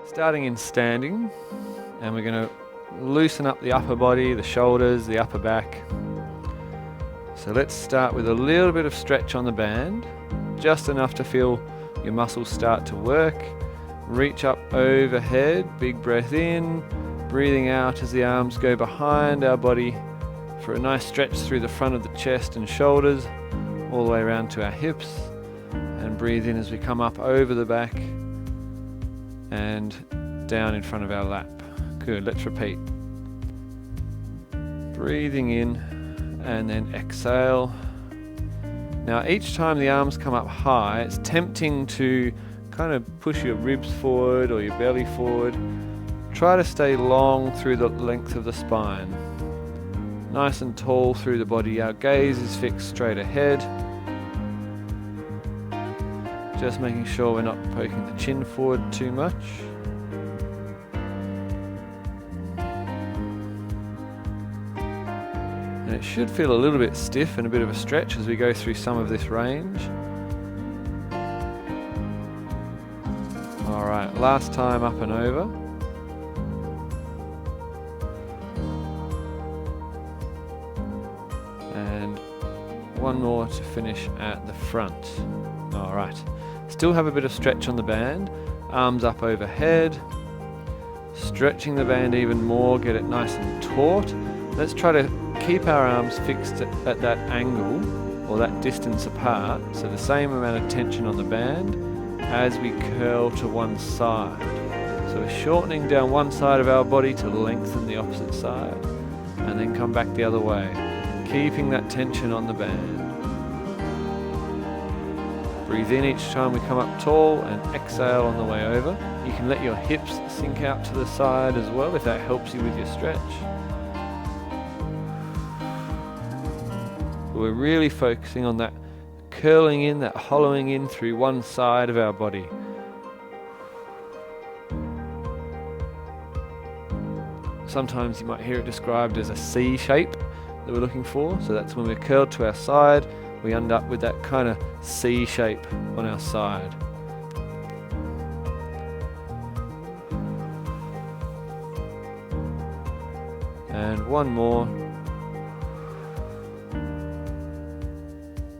Starting in standing, and we're going to loosen up the upper body, the shoulders, the upper back. So let's start with a little bit of stretch on the band, just enough to feel your muscles start to work. Reach up overhead, big breath in, breathing out as the arms go behind our body for a nice stretch through the front of the chest and shoulders, all the way around to our hips, and breathe in as we come up over the back and down in front of our lap. Good, let's repeat. Breathing in and then exhale. Now each time the arms come up high, it's tempting to kind of push your ribs forward or your belly forward. Try to stay long through the length of the spine. Nice and tall through the body. Our gaze is fixed straight ahead. Just making sure we're not poking the chin forward too much. And it should feel a little bit stiff and a bit of a stretch as we go through some of this range. Alright, last time up and over. And one more to finish at the front. Alright, still have a bit of stretch on the band. Arms up overhead. Stretching the band even more, get it nice and taut. Let's try to keep our arms fixed at that angle or that distance apart, so the same amount of tension on the band as we curl to one side. So we're shortening down one side of our body to lengthen the opposite side, and then come back the other way, keeping that tension on the band. Breathe in each time we come up tall and exhale on the way over. You can let your hips sink out to the side as well if that helps you with your stretch. We're really focusing on that curling in, that hollowing in through one side of our body. Sometimes you might hear it described as a C shape that we're looking for. So that's when we're curled to our side, we end up with that kind of C shape on our side. And one more.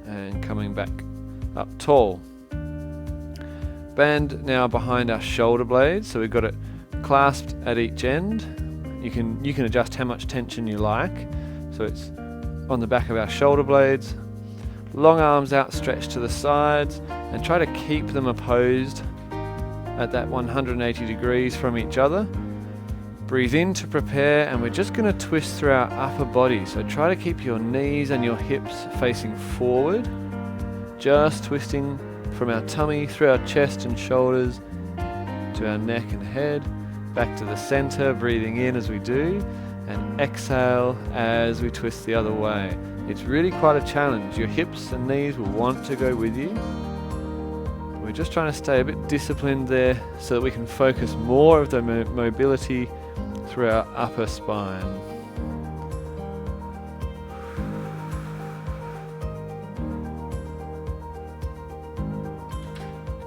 And coming back up tall. Band now behind our shoulder blades, so we've got it clasped at each end. You can adjust how much tension you like. So it's on the back of our shoulder blades. Long arms outstretched to the sides, and try to keep them opposed at that 180 degrees from each other. Breathe in to prepare, and we're just going to twist through our upper body. So try to keep your knees and your hips facing forward, just twisting from our tummy through our chest and shoulders to our neck and head, back to the center, breathing in as we do, and exhale as we twist the other way. It's really quite a challenge. Your hips and knees will want to go with you. We're just trying to stay a bit disciplined there so that we can focus more of the mobility through our upper spine.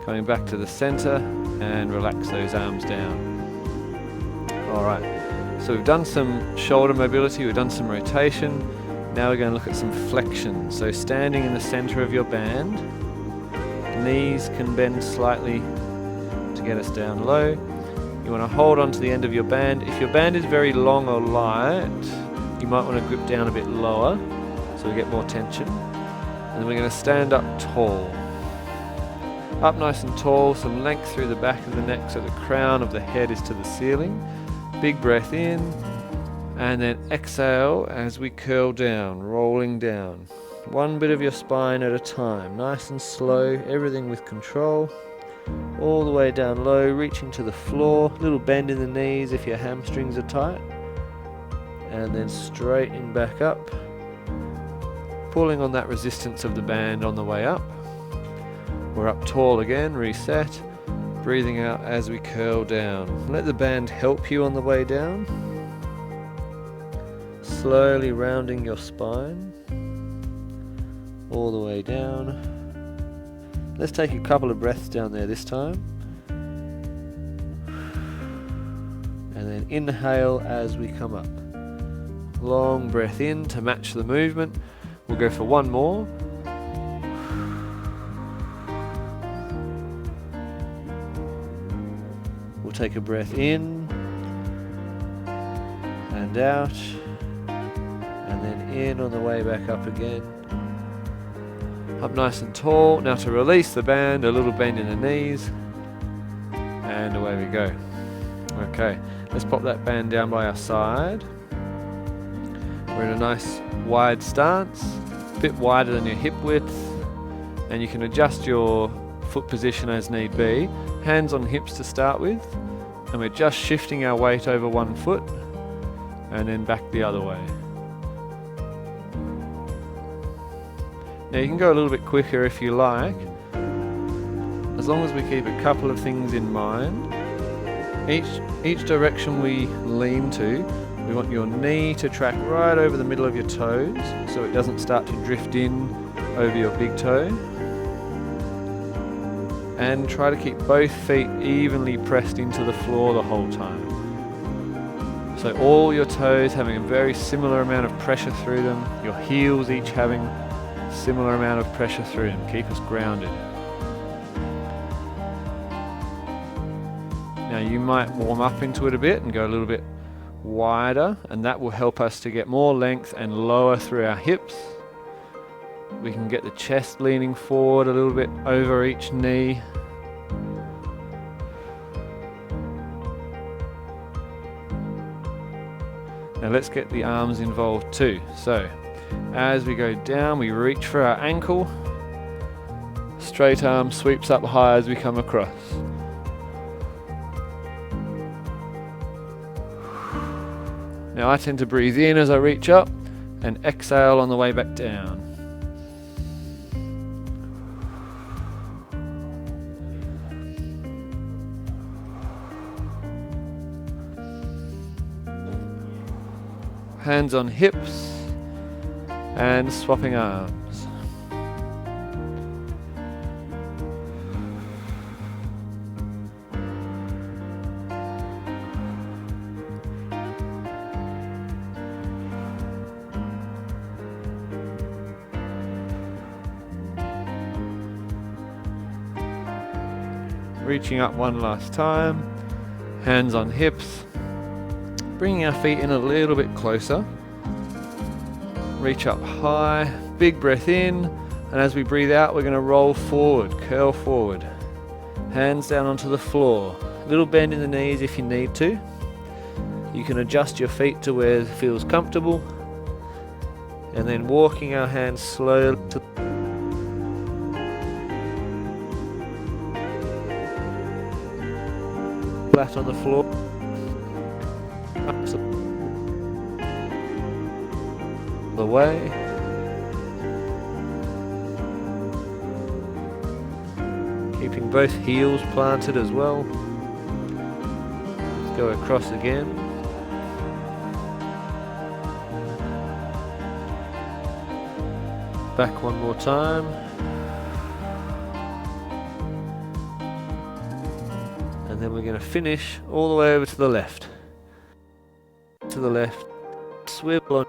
Coming back to the center and relax those arms down. Alright, so we've done some shoulder mobility, we've done some rotation. Now we're going to look at some flexion. So standing in the center of your band, knees can bend slightly to get us down low. You want to hold on to the end of your band. If your band is very long or light, you might want to grip down a bit lower so we get more tension. And then we're going to stand up tall. Up nice and tall, some length through the back of the neck so the crown of the head is to the ceiling. Big breath in, and then exhale as we curl down, rolling down. One bit of your spine at a time, nice and slow, everything with control. All the way down low, reaching to the floor, little bend in the knees if your hamstrings are tight. And then straightening back up, pulling on that resistance of the band on the way up. We're up tall again, reset. Breathing out as we curl down. Let the band help you on the way down. Slowly rounding your spine all the way down. Let's take a couple of breaths down there this time. and then inhale as we come up. Long breath in to match the movement. We'll go for one more. We'll take a breath in and out, and then in on the way back up again. Up nice and tall. Now to release the band, a little bend in the knees, and away we go. Okay, let's pop that band down by our side. We're in a nice wide stance, a bit wider than your hip width, and you can adjust your foot position as need be. Hands on hips to start with, and we're just shifting our weight over one foot and then back the other way. Now you can go a little bit quicker if you like, as long as we keep a couple of things in mind. Each direction we lean to, we want your knee to track right over the middle of your toes so it doesn't start to drift in over your big toe. And try to keep both feet evenly pressed into the floor the whole time. So all your toes having a very similar amount of pressure through them, your heels each having a similar amount of pressure through them. Keep us grounded. Now you might warm up into it a bit and go a little bit wider, and that will help us to get more length and lower through our hips. We can get the chest leaning forward a little bit over each knee. Now let's get the arms involved too. So as we go down, we reach for our ankle. Straight arm sweeps up high as we come across. Now I tend to breathe in as I reach up and exhale on the way back down. Hands on hips and swapping arms. Reaching up one last time, hands on hips, bringing our feet in a little bit closer. Reach up high, big breath in, and as we breathe out, we're going to roll forward, curl forward. Hands down onto the floor. Little bend in the knees if you need to. You can adjust your feet to where it feels comfortable, and then walking our hands slowly to flat on the floor. The way. Keeping both heels planted as well. Let's go across again. Back one more time. And then we're going to finish all the way over to the left. To the left. Swivel on.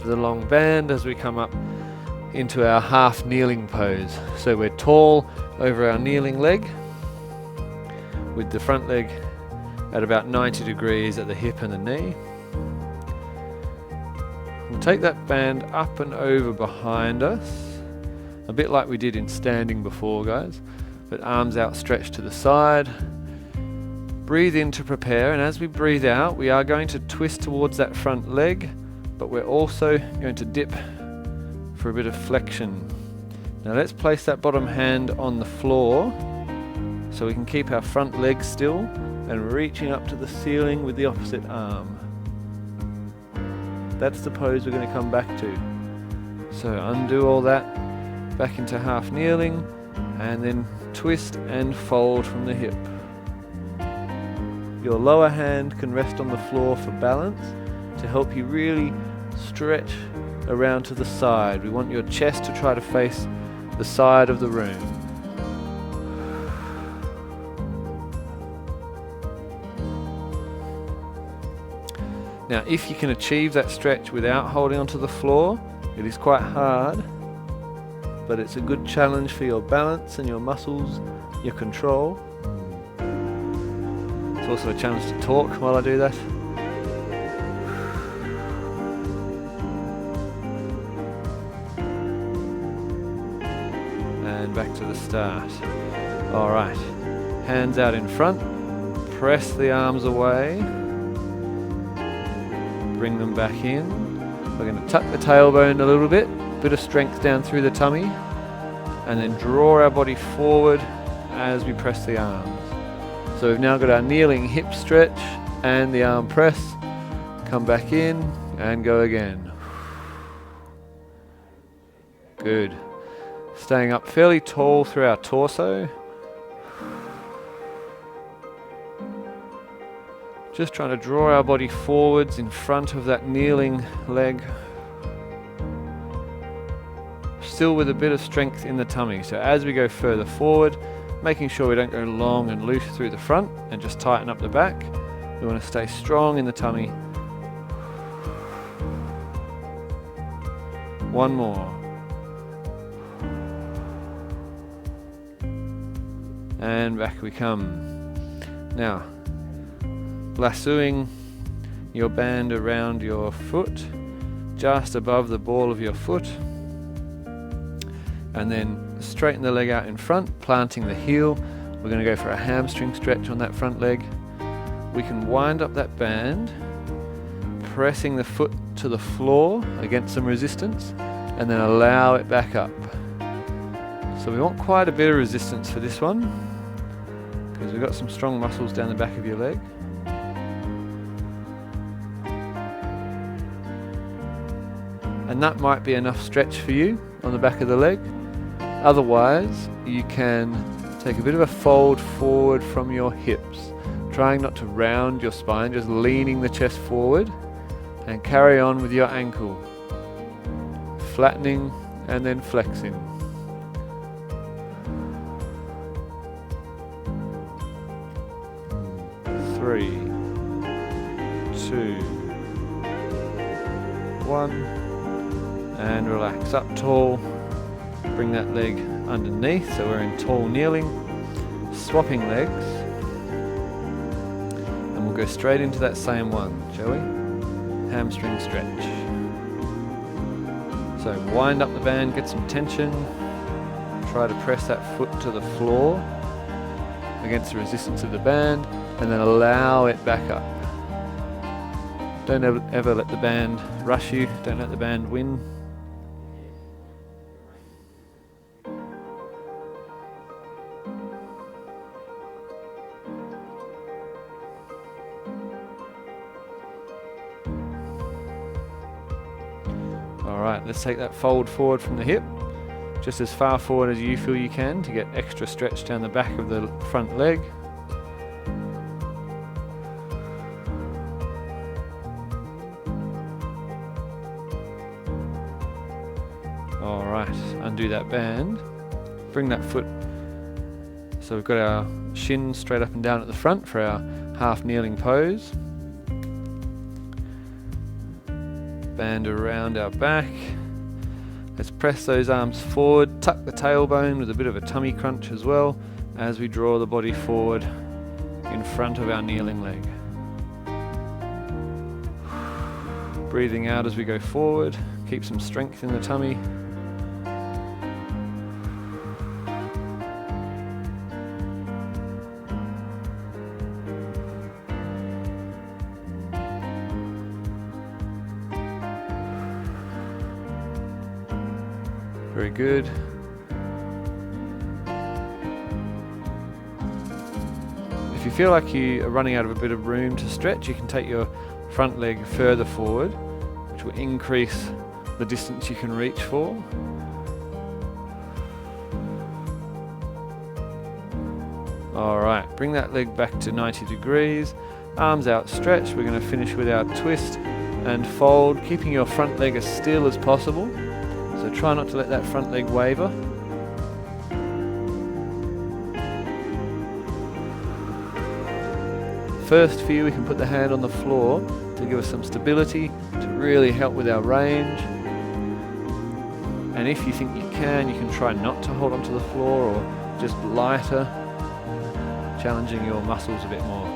The long band as we come up into our half kneeling pose. So we're tall over our kneeling leg with the front leg at about 90 degrees at the hip and the knee. We'll take that band up and over behind us, a bit like we did in standing before, guys, but arms outstretched to the side. Breathe in to prepare, and as we breathe out, we are going to twist towards that front leg, but we're also going to dip for a bit of flexion. Now let's place that bottom hand on the floor so we can keep our front leg still and reaching up to the ceiling with the opposite arm. That's the pose we're going to come back to. So undo all that, back into half kneeling, and then twist and fold from the hip. Your lower hand can rest on the floor for balance to help you really stretch around to the side. We want your chest to try to face the side of the room. Now, if you can achieve that stretch without holding onto the floor, it is quite hard, but it's a good challenge for your balance and your muscles, your control. It's also a challenge to talk while I do that. And back to the start. All right, hands out in front, press the arms away, bring them back in. We're going to tuck the tailbone a little bit of strength down through the tummy, and then draw our body forward as we press the arms. So we've now got our kneeling hip stretch and the arm press. Come back in and go again. Good. Staying up fairly tall through our torso. Just trying to draw our body forwards in front of that kneeling leg. Still with a bit of strength in the tummy. So as we go further forward, making sure we don't go long and loose through the front and just tighten up the back. We want to stay strong in the tummy. One more. And back we come. Now, lassoing your band around your foot, just above the ball of your foot. And then straighten the leg out in front, planting the heel. We're going to go for a hamstring stretch on that front leg. We can wind up that band, pressing the foot to the floor against some resistance, and then allow it back up. So we want quite a bit of resistance for this one, because we've got some strong muscles down the back of your leg. And that might be enough stretch for you on the back of the leg. Otherwise, you can take a bit of a fold forward from your hips, trying not to round your spine, just leaning the chest forward, and carry on with your ankle, flattening and then flexing. Three, two, one, and relax up tall. Bring that leg underneath, so we're in tall kneeling, swapping legs, and we'll go straight into that same one, shall we? Hamstring stretch. So wind up the band, get some tension, try to press that foot to the floor against the resistance of the band, and then allow it back up. Don't ever let the band rush you, don't let the band win. Alright, let's take that fold forward from the hip, just as far forward as you feel you can to get extra stretch down the back of the front leg. Alright, undo that band, bring that foot, so we've got our shin straight up and down at the front for our half kneeling pose. Band around our back. Let's press those arms forward, tuck the tailbone with a bit of a tummy crunch as well as we draw the body forward in front of our kneeling leg. Breathing out as we go forward, keep some strength in the tummy. Very good. If you feel like you are running out of a bit of room to stretch, you can take your front leg further forward, which will increase the distance you can reach for. Alright, bring that leg back to 90 degrees, arms outstretched. We're going to finish with our twist and fold, keeping your front leg as still as possible. So try not to let that front leg waver. First few, we can put the hand on the floor to give us some stability, to really help with our range. And if you think you can try not to hold onto the floor, or just lighter, challenging your muscles a bit more.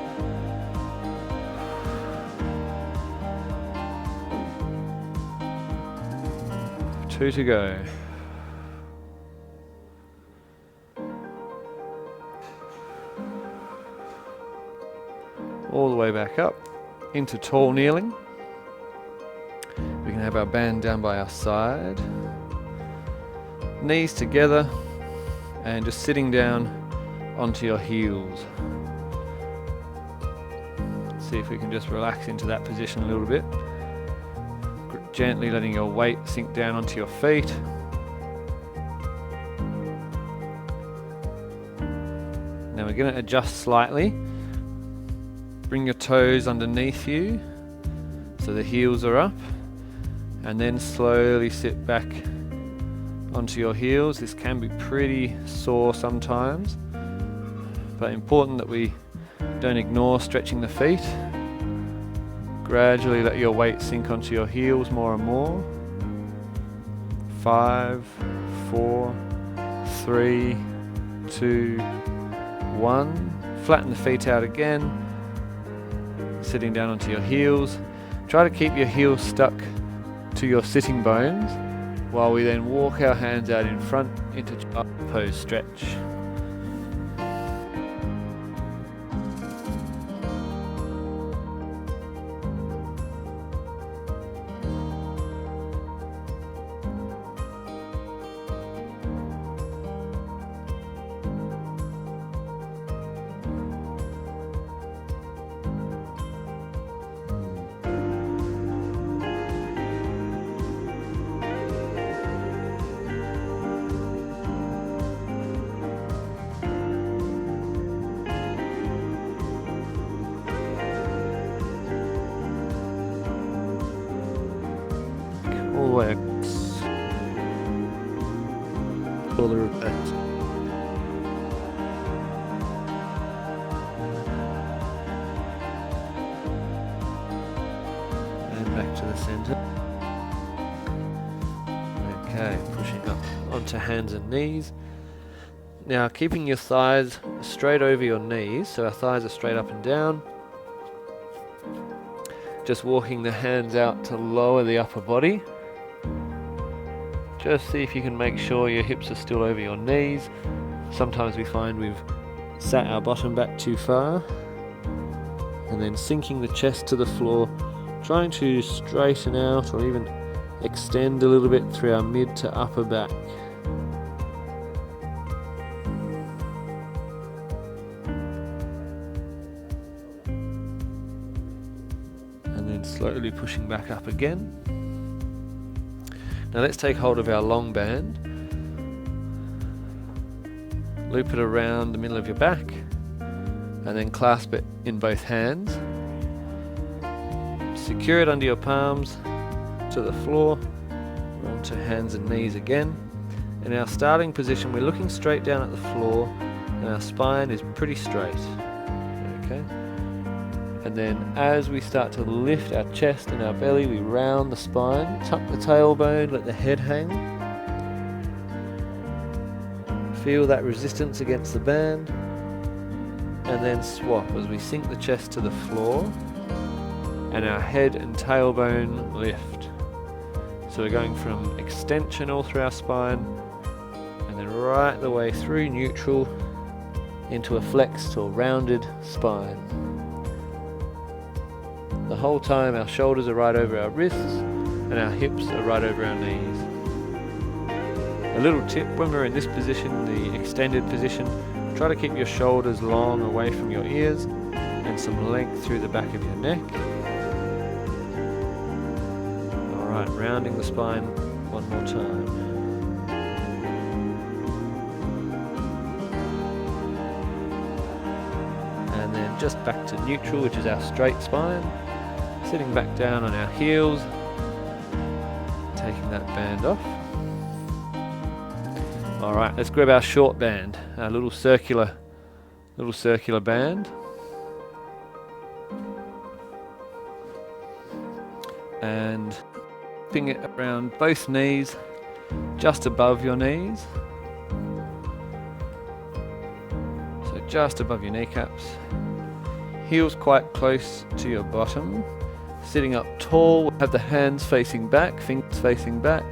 Two to go. All the way back up into tall kneeling. We can have our band down by our side, knees together, and just sitting down onto your heels. See if we can just relax into that position a little bit. Gently letting your weight sink down onto your feet. Now we're going to adjust slightly. Bring your toes underneath you so the heels are up, and then slowly sit back onto your heels. This can be pretty sore sometimes, but important that we don't ignore stretching the feet. Gradually let your weight sink onto your heels more and more. 5, 4, 3, 2, 1. Flatten the feet out again. Sitting down onto your heels. Try to keep your heels stuck to your sitting bones while we then walk our hands out in front into up pose stretch. Works. Fuller effect. And back to the center. Okay, pushing up onto hands and knees. Now keeping your thighs straight over your knees, so our thighs are straight up and down. Just walking the hands out to lower the upper body. Just see if you can make sure your hips are still over your knees. Sometimes we find we've sat our bottom back too far. And then sinking the chest to the floor, trying to straighten out or even extend a little bit through our mid to upper back. And then slowly pushing back up again. Now let's take hold of our long band, loop it around the middle of your back, and then clasp it in both hands. Secure it under your palms to the floor, onto hands and knees again. In our starting position, we're looking straight down at the floor, and our spine is pretty straight. Okay. And then as we start to lift our chest and our belly, we round the spine, tuck the tailbone, let the head hang. Feel that resistance against the band. And then swap as we sink the chest to the floor and our head and tailbone lift. So we're going from extension all through our spine and then right the way through neutral into a flexed or rounded spine. The whole time our shoulders are right over our wrists and our hips are right over our knees. A little tip, when we're in this position, the extended position, try to keep your shoulders long away from your ears and some length through the back of your neck. Alright, rounding the spine one more time. And then just back to neutral, which is our straight spine. Sitting back down on our heels, taking that band off. Alright, let's grab our short band, our little circular band. And wrapping it around both knees, just above your knees. So just above your kneecaps. Heels quite close to your bottom. Sitting up tall, have the hands facing back, fingers facing back,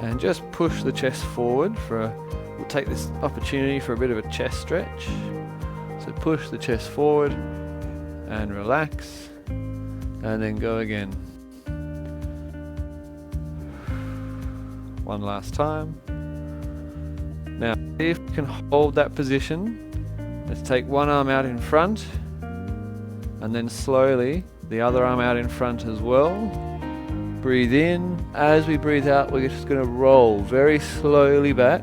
and just push the chest forward we'll take this opportunity for a bit of a chest stretch. So push the chest forward and relax, and then go again. One last time. Now, if you can hold that position, let's take one arm out in front, and then slowly the other arm out in front as well. Breathe in. As we breathe out, we're just going to roll very slowly back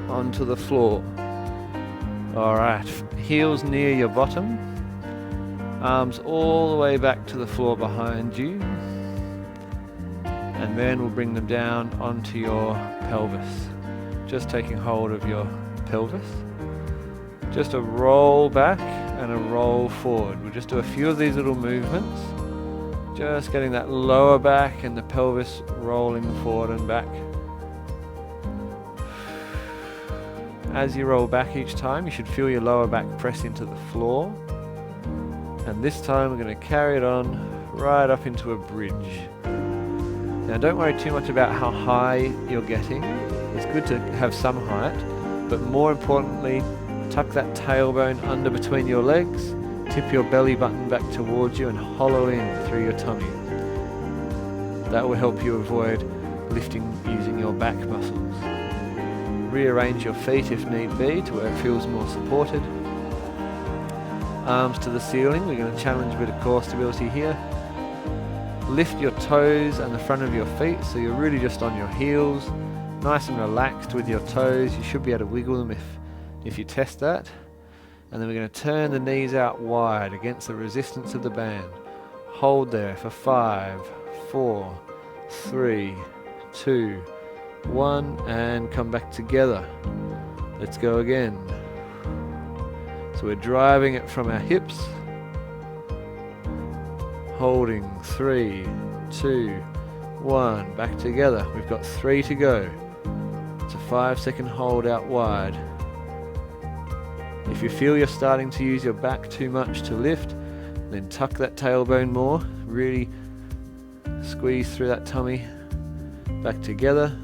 onto the floor. Alright, heels near your bottom, arms all the way back to the floor behind you, and then we'll bring them down onto your pelvis. Just taking hold of your pelvis. Just a roll back and a roll forward. We'll just do a few of these little movements, just getting that lower back and the pelvis rolling forward and back. As you roll back each time, you should feel your lower back press into the floor. And this time we're going to carry it on right up into a bridge. Now don't worry too much about how high you're getting. It's good to have some height, but more importantly, tuck that tailbone under between your legs, tip your belly button back towards you and hollow in through your tummy. That will help you avoid lifting using your back muscles. Rearrange your feet if need be to where it feels more supported. Arms to the ceiling, we're going to challenge a bit of core stability here. Lift your toes and the front of your feet so you're really just on your heels, nice and relaxed with your toes. You should be able to wiggle them if you test that. And then we're going to turn the knees out wide against the resistance of the band. Hold there for 5, 4, 3, 2, 1, and come back together. Let's go again. So we're driving it from our hips. Holding 3, 2, 1, back together. We've got 3 to go. It's a 5-second hold out wide. If you feel you're starting to use your back too much to lift, then tuck that tailbone more. Really squeeze through that tummy. Back together.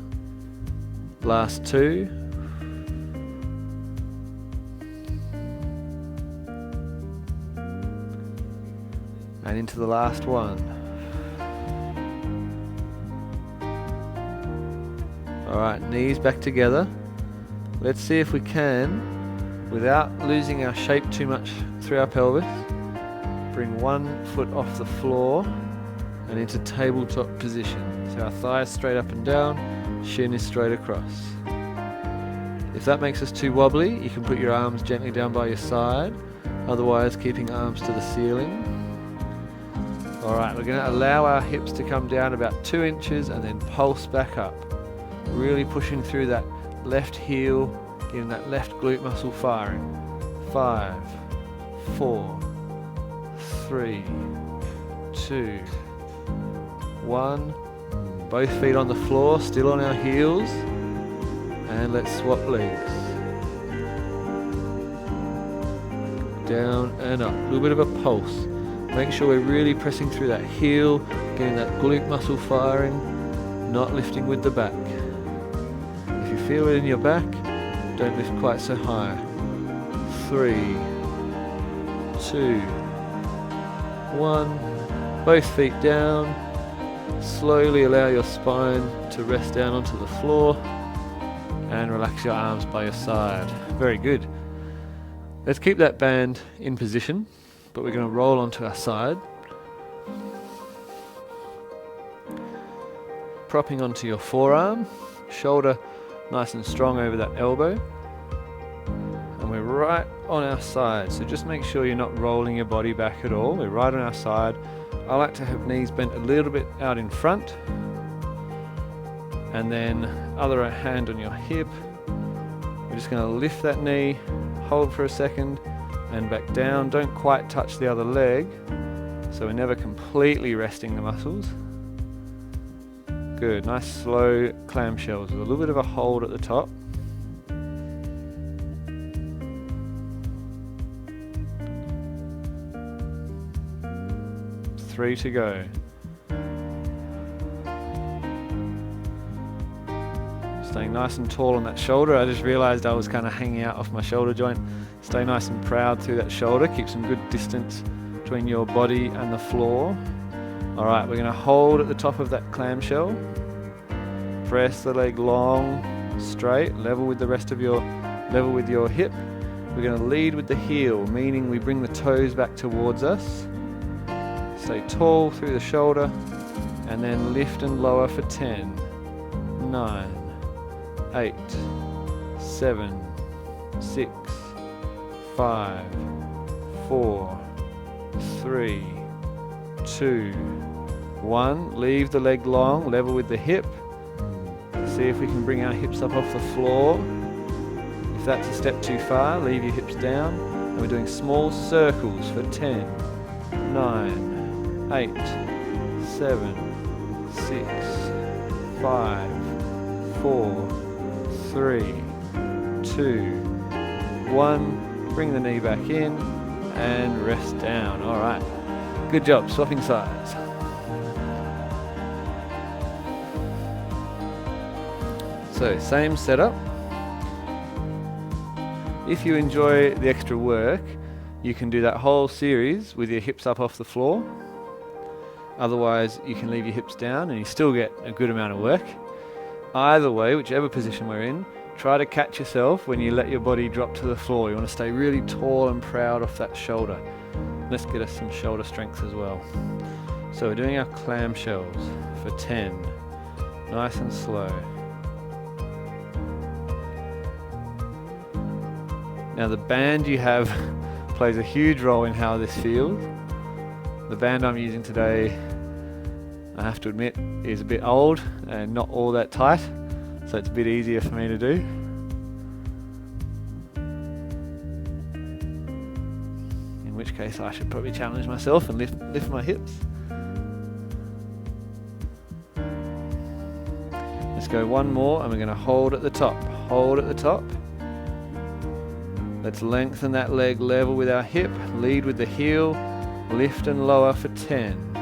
Last 2. And into the last one. Alright, knees back together. Let's see if we can, without losing our shape too much through our pelvis, bring one foot off the floor and into tabletop position. So our thighs straight up and down, shin is straight across. If that makes us too wobbly, you can put your arms gently down by your side, otherwise keeping arms to the ceiling. Alright, we're going to allow our hips to come down about 2 inches and then pulse back up. Really pushing through that left heel, getting that left glute muscle firing. 5, 4, 3, 2, 1. Both feet on the floor, still on our heels. And let's swap legs. Down and up. A little bit of a pulse. Make sure we're really pressing through that heel, getting that glute muscle firing, not lifting with the back. If you feel it in your back, don't lift quite so high. 3, 2, 1. Both feet down. Slowly allow your spine to rest down onto the floor and relax your arms by your side. Very good. Let's keep that band in position, but we're going to roll onto our side. Propping onto your forearm, shoulder nice and strong over that elbow. And we're right on our side, so just make sure you're not rolling your body back at all. We're right on our side. I like to have knees bent a little bit out in front, and then other hand on your hip. We're just going to lift that knee, hold for a second, and back down. Don't quite touch the other leg, so we're never completely resting the muscles. Good, nice slow clamshells with a little bit of a hold at the top. Three to go. Staying nice and tall on that shoulder. I just realized I was kind of hanging out off my shoulder joint. Stay nice and proud through that shoulder. Keep some good distance between your body and the floor. Alright, we're going to hold at the top of that clamshell. Press the leg long, straight, level with the rest of your hip. We're going to lead with the heel, meaning we bring the toes back towards us. Stay tall through the shoulder, and then lift and lower for 10, 9, 8, 7, 6, 5, 4, 3, 2, 1. Leave the leg long, level with the hip. See if we can bring our hips up off the floor. If that's a step too far, leave your hips down. And we're doing small circles for 10, 9, 8, 7, 6, 5, 4, 3, 2, 1. Bring the knee back in and rest down. Alright, good job, swapping sides. So, same setup. If you enjoy the extra work, you can do that whole series with your hips up off the floor. Otherwise, you can leave your hips down and you still get a good amount of work. Either way, whichever position we're in, try to catch yourself when you let your body drop to the floor. You want to stay really tall and proud off that shoulder. Let's get us some shoulder strength as well. So we're doing our clamshells for 10. Nice and slow. Now the band you have plays a huge role in how this feels. The band I'm using today, I have to admit, is a bit old and not all that tight, so it's a bit easier for me to do. In which case I should probably challenge myself and lift my hips. Let's go one more, and we're going to hold at the top. Hold at the top. Let's lengthen that leg level with our hip, lead with the heel, lift and lower for 10,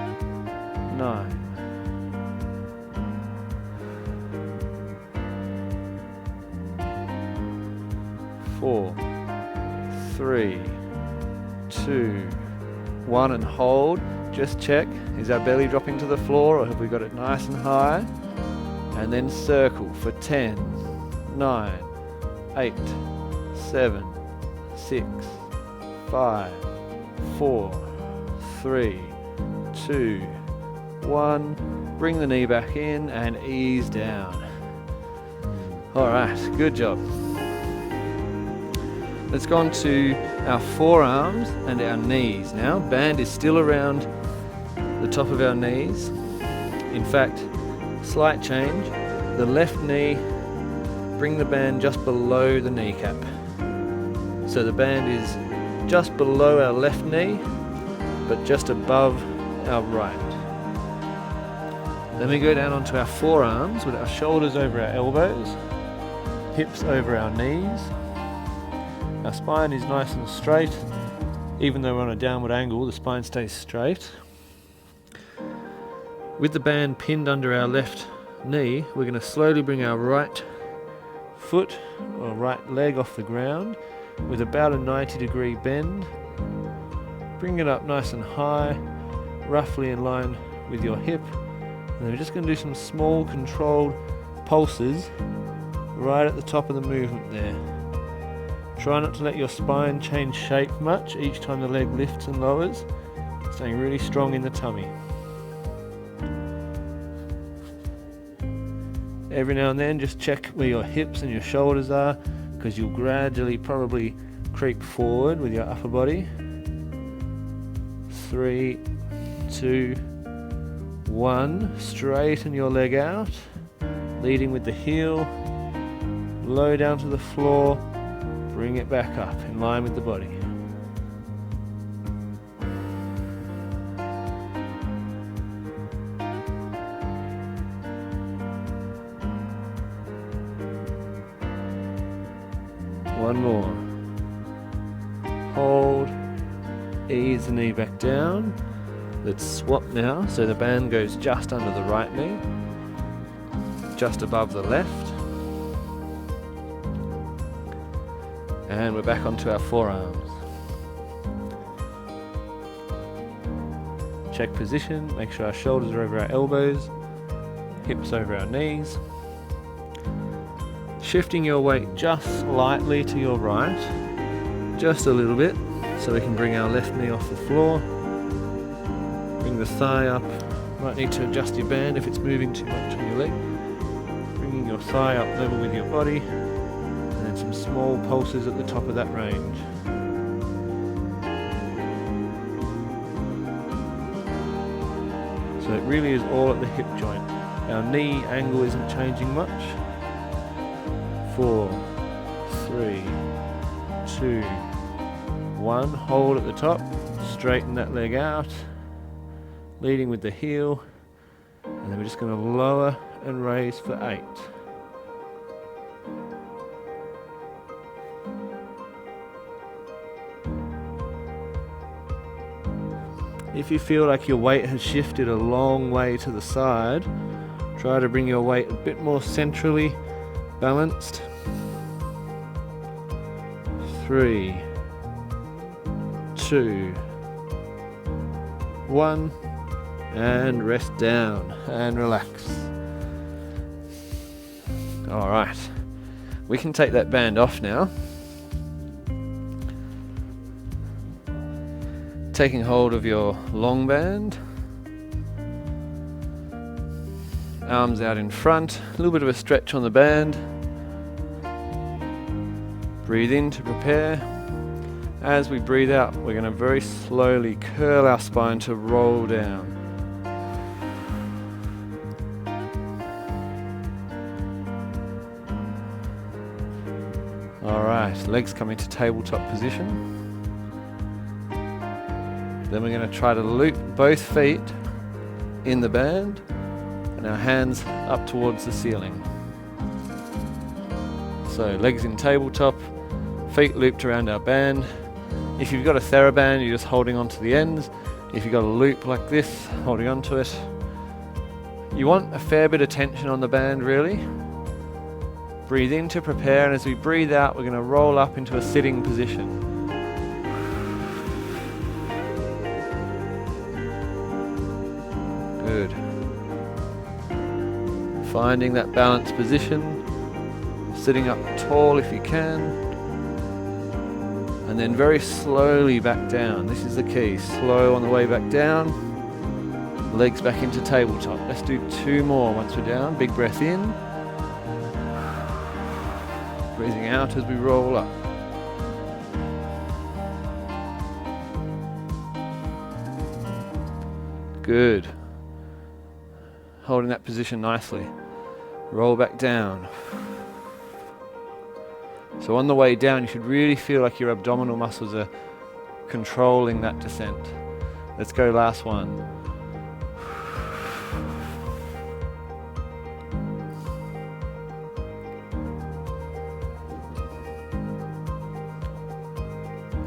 9, 4, 3, 2, 1, and hold. Just check, is our belly dropping to the floor or have we got it nice and high? And then circle for 10, 9, 8, 7, 6, 5, 4, 3, 2, 1. Bring the knee back in and ease down. Alright, good job. Let's go on to our forearms and our knees now. Band is still around the top of our knees. In fact, slight change. The left knee, bring the band just below the kneecap. So the band is just below our left knee, but just above our right. Then we go down onto our forearms with our shoulders over our elbows, hips over our knees. Our spine is nice and straight. Even though we're on a downward angle, the spine stays straight. With the band pinned under our left knee, we're going to slowly bring our right foot or right leg off the ground with about a 90-degree bend. Bring it up nice and high, roughly in line with your hip. And we're just going to do some small controlled pulses right at the top of the movement there. Try not to let your spine change shape much each time the leg lifts and lowers, staying really strong in the tummy. Every now and then just check where your hips and your shoulders are, because you'll gradually probably creep forward with your upper body. 3, 2, 1. Straighten your leg out, leading with the heel, low down to the floor, bring it back up in line with the body. One more. Hold, ease the knee back down. Let's swap now, so the band goes just under the right knee, just above the left. And we're back onto our forearms. Check position, make sure our shoulders are over our elbows, hips over our knees. Shifting your weight just slightly to your right, just a little bit, so we can bring our left knee off the floor. Bring the thigh up. Might need to adjust your band if it's moving too much on your leg. Bringing your thigh up level with your body, and then some small pulses at the top of that range. So it really is all at the hip joint. Our knee angle isn't changing much. 4, 3, 2, 1. Hold at the top, straighten that leg out, leading with the heel, and then we're just going to lower and raise for 8. If you feel like your weight has shifted a long way to the side, try to bring your weight a bit more centrally balanced. 3, 2, 1, and rest down and relax. All right, we can take that band off now. Taking hold of your long band, arms out in front, a little bit of a stretch on the band. Breathe in to prepare. As we breathe out, we're going to very slowly curl our spine to roll down. All right, legs coming to tabletop position. Then we're going to try to loop both feet in the band and our hands up towards the ceiling. So legs in tabletop, feet looped around our band. If you've got a TheraBand, you're just holding on to the ends. If you've got a loop like this, holding on to it. You want a fair bit of tension on the band, really. Breathe in to prepare, and as we breathe out, we're going to roll up into a sitting position. Good. Finding that balanced position, sitting up tall if you can. And then very slowly back down. This is the key. Slow on the way back down. Legs back into tabletop. Let's do 2 more once we're down. Big breath in. Breathing out as we roll up. Good. Holding that position nicely. Roll back down. So on the way down, you should really feel like your abdominal muscles are controlling that descent. Let's go, last one.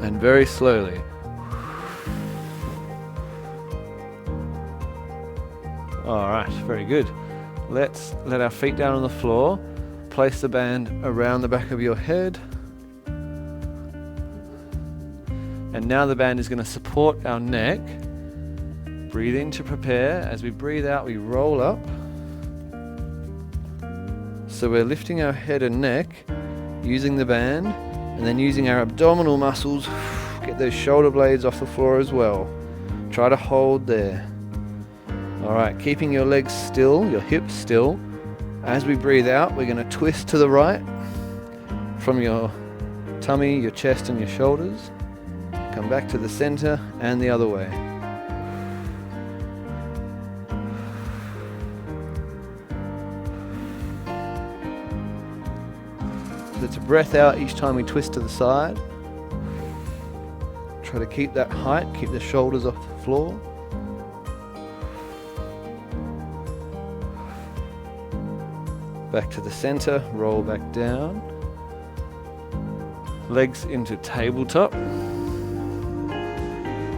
And very slowly. All right, very good. Let's let our feet down on the floor. Place the band around the back of your head. And now the band is going to support our neck. Breathe in to prepare. As we breathe out, we roll up. So we're lifting our head and neck using the band, and then using our abdominal muscles, get those shoulder blades off the floor as well. Try to hold there. All right, keeping your legs still, your hips still. As we breathe out, we're going to twist to the right from your tummy, your chest and your shoulders. Come back to the center and the other way. So it's a breath out each time we twist to the side. Try to keep that height, keep the shoulders off the floor. Back to the center, roll back down. Legs into tabletop.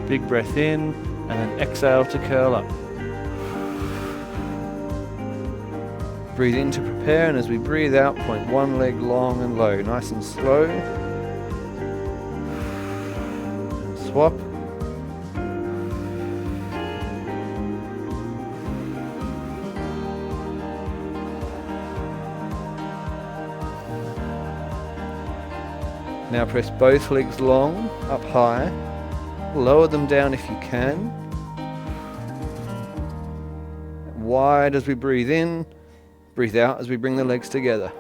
Big breath in, and then exhale to curl up. Breathe in to prepare, and as we breathe out, point one leg long and low, nice and slow. And swap. Now press both legs long, up high. Lower them down if you can. Wide as we breathe in. Breathe out as we bring the legs together.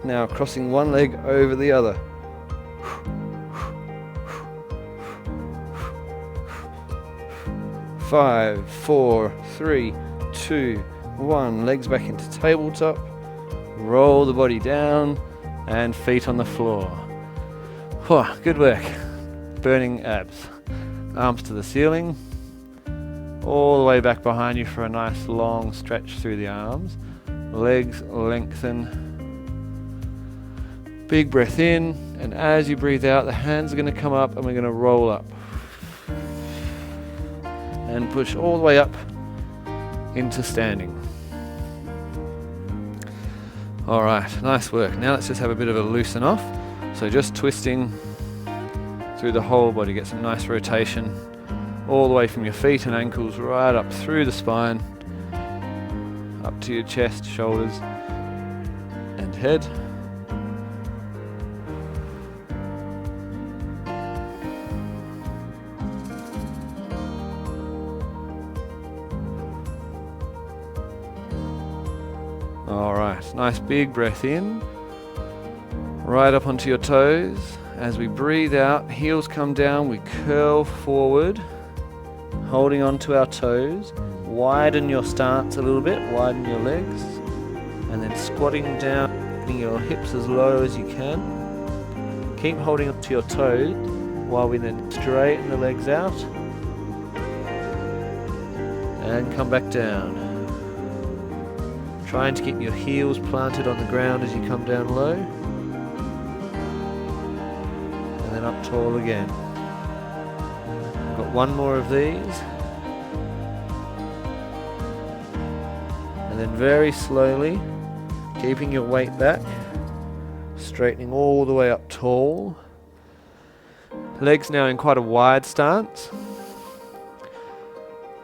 Now crossing one leg over the other. Five, four, three, two, one. Legs back into tabletop. Roll the body down and feet on the floor. Whew, good work. Burning abs. Arms to the ceiling. All the way back behind you for a nice long stretch through the arms. Legs lengthen. Big breath in, and as you breathe out, the hands are going to come up and we're going to roll up. And push all the way up into standing. All right, nice work. Now let's just have a bit of a loosen off. So just twisting through the whole body, get some nice rotation all the way from your feet and ankles right up through the spine, up to your chest, shoulders, and head. All right, nice big breath in, right up onto your toes. As we breathe out, heels come down, we curl forward, holding onto our toes. Widen your stance a little bit, widen your legs, and then squatting down, getting your hips as low as you can. Keep holding onto your toes while we then straighten the legs out and come back down. Trying to keep your heels planted on the ground as you come down low. And then up tall again. We've got one more of these. And then very slowly, keeping your weight back, straightening all the way up tall. Legs now in quite a wide stance.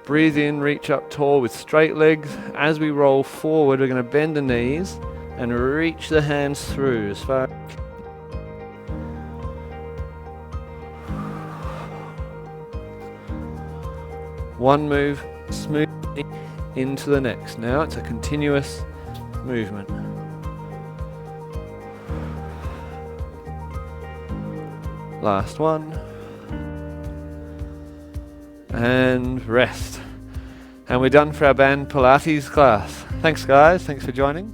Breathe in, reach up tall with straight legs. As we roll forward, we're going to bend the knees and reach the hands through as far as you can. One move, smoothly into the next. Now it's a continuous movement. Last one. And rest. And we're done for our band Pilates class. Thanks guys, thanks for joining.